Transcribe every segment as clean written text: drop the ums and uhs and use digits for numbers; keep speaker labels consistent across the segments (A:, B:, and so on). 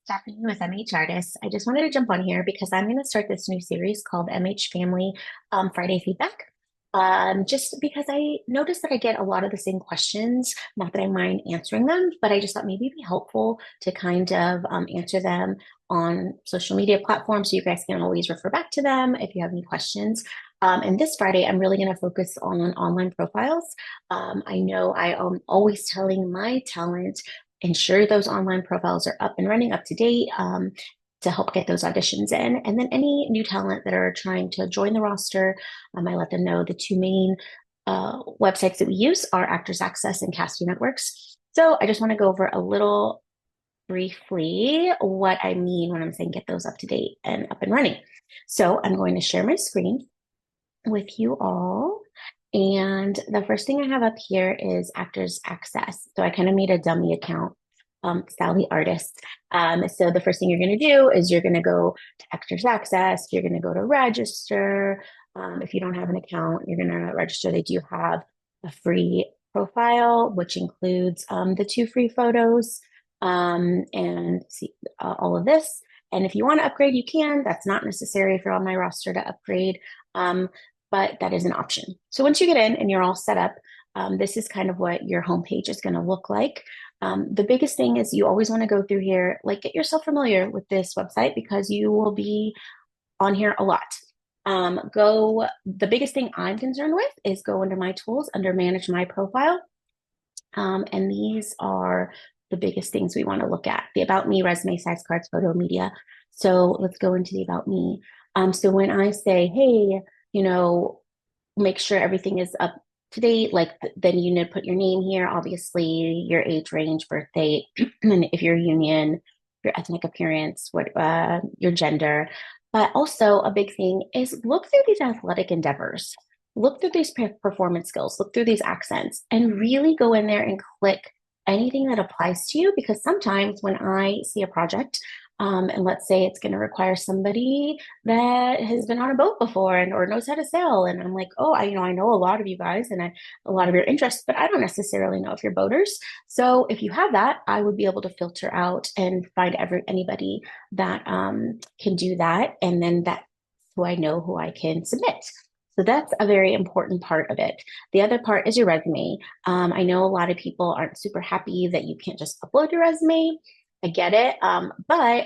A: Stephanie with MH Artists. I just wanted to jump on here because I'm going to start this new series called MH Family Friday Feedback. Just because I noticed that I get a lot of the same questions, not that I mind answering them, but I just thought maybe it'd be helpful to kind of answer them on social media platforms so you guys can always refer back to them if you have any questions. And this Friday, I'm really going to focus on online profiles. I know I am always telling my talent ensure those online profiles are up and running, up to date, to help get those auditions in. And then any new talent that are trying to join the roster, I let them know the two main websites that we use are Actors Access and Casting Networks. So I just want to go over a little briefly what I mean when I'm saying get those up to date and up and running. So I'm going to share my screen with you all. And the first thing I have up here is Actors Access. So I kind of made a dummy account, Sally Artist. So the first thing you're going to do is you're going to go to Actors Access. You're going to go to register. If you don't have an account, you're going to register. They do have a free profile, which includes the two free photos and see all of this. And if you want to upgrade, you can. That's not necessary if you're on my roster to upgrade. But that is an option. So once you get in and you're all set up, this is kind of what your homepage is going to look like. The biggest thing is you always want to go through here, like get yourself familiar with this website because you will be on here a lot. The biggest thing I'm concerned with is go under my tools, under manage my profile. And these are the biggest things we want to look at. The about me, resume, size cards, photo, media. So let's go into the about me. So when I say, hey, make sure everything is up to date. Like then you need to put your name here, obviously your age range, birth date, and if you're union, your ethnic appearance, your gender. But also a big thing is look through these athletic endeavors, look through these performance skills, look through these accents, and really go in there and click anything that applies to you. Because sometimes when I see a project, and let's say it's going to require somebody that has been on a boat before or knows how to sail. And I'm like, oh, I know a lot of you guys and a lot of your interests, but I don't necessarily know if you're boaters. So if you have that, I would be able to filter out and find anybody that can do that. And then that's who I know who I can submit. So that's a very important part of it. The other part is your resume. I know a lot of people aren't super happy that you can't just upload your resume. I get it. But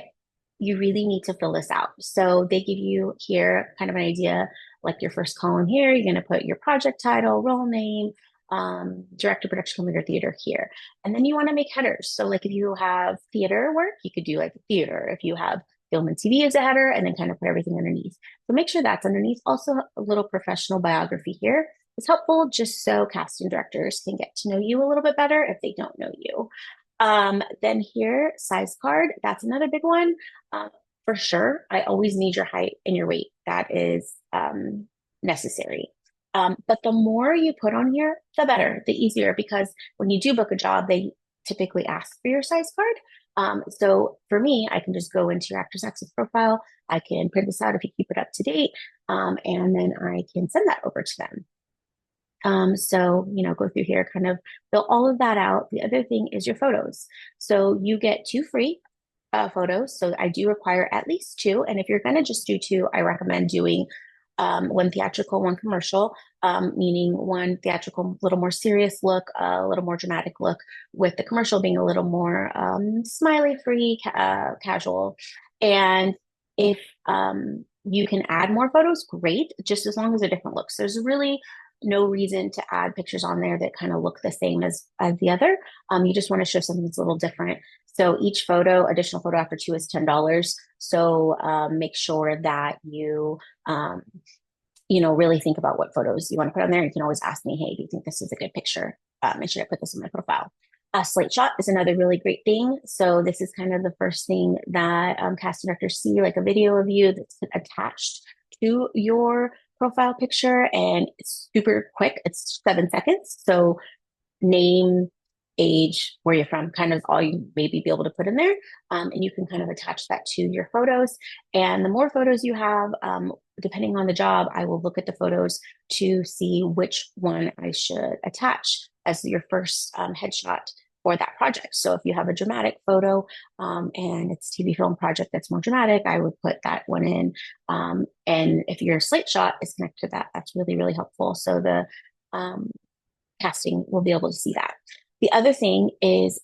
A: you really need to fill this out. So they give you here kind of an idea, like your first column here, you're going to put your project title, role name, director, production leader, theater here. And then you want to make headers. So like if you have theater work, you could do like theater. If you have film and TV as a header, and then kind of put everything underneath. So make sure that's underneath. Also a little professional biography here is helpful just so casting directors can get to know you a little bit better if they don't know you. Then here, size card, that's another big one. For sure, I always need your height and your weight. That is necessary. But the more you put on here, the better, the easier, because when you do book a job, they typically ask for your size card. So for me, I can just go into your Actors Access profile. I can print this out if you keep it up to date, and then I can send that over to them. Go through here, kind of fill all of that out. The other thing is your photos. So you get two free photos. So I do require at least two. And if you're going to just do two, I recommend doing one theatrical, one commercial, meaning one theatrical, a little more serious look, a little more dramatic look, with the commercial being a little more smiley free, casual. And if you can add more photos, great, just as long as they're different looks. There's really no reason to add pictures on there that kind of look the same as the other. You just want to show something that's a little different. So each additional photo after two is $10. So make sure that you, really think about what photos you want to put on there. You can always ask me, hey, do you think this is a good picture? And should I put this in my profile? A slate shot is another really great thing. So this is kind of the first thing that casting directors see, like a video of you that's attached to your profile picture, and it's super quick. It's 7 seconds. So name, age, where you're from, kind of all you maybe be able to put in there. And you can kind of attach that to your photos. And the more photos you have, depending on the job, I will look at the photos to see which one I should attach as your first headshot for that project. So if you have a dramatic photo and it's TV film project that's more dramatic, I would put that one in. And if your slate shot is connected to that, that's really, really helpful. So the um, casting will be able to see that. The other thing is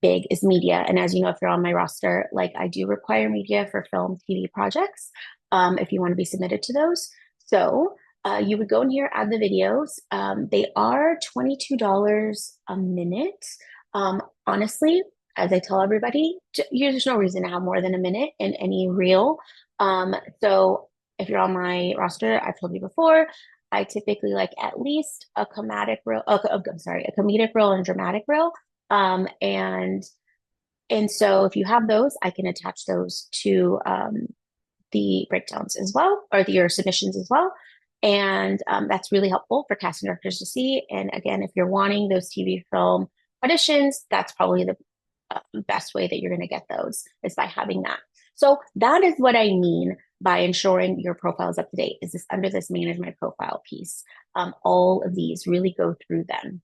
A: big is media. And as you know, if you're on my roster, like I do require media for film, TV projects if you want to be submitted to those. So you would go in here, add the videos. They are $22 a minute. Honestly, as I tell everybody, there's no reason to have more than a minute in any reel. So if you're on my roster, I've told you before, I typically like at least a comedic reel. I'm sorry, a comedic reel and a dramatic reel. Um, and and so if you have those, I can attach those to the breakdowns as well, or your submissions as well. And that's really helpful for casting directors to see. And again, if you're wanting those TV film auditions, that's probably the best way that you're going to get those is by having that. So that is what I mean by ensuring your profile is up to date. Is this under this manage my profile piece? All of these really go through them.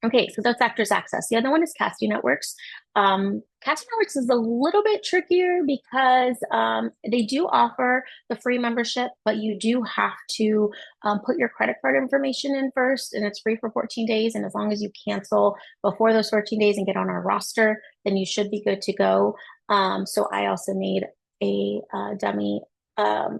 A: Okay, so that's Actors Access. The other one is Casting Networks. Casting Networks is a little bit trickier because they do offer the free membership, but you do have to put your credit card information in first, and it's free for 14 days. And as long as you cancel before those 14 days and get on our roster, then you should be good to go. So I also made a dummy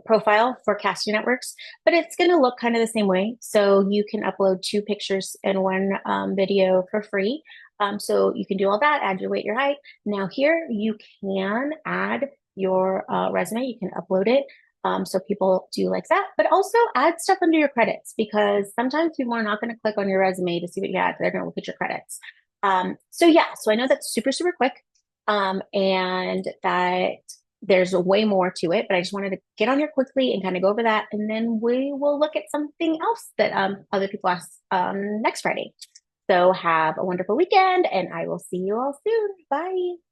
A: profile for Casting Networks, but it's going to look kind of the same way. So you can upload 2 pictures and 1 video for free. So you can do all that, add your weight, your height. Now here you can add your resume. You can upload it. So people do like that, but also add stuff under your credits because sometimes people are not going to click on your resume to see what you had. They're going to look at your credits. So yeah, so I know that's super, super quick. And that there's a way more to it, but I just wanted to get on here quickly and kind of go over that. And then we will look at something else that other people ask next Friday. So have a wonderful weekend and I will see you all soon. Bye.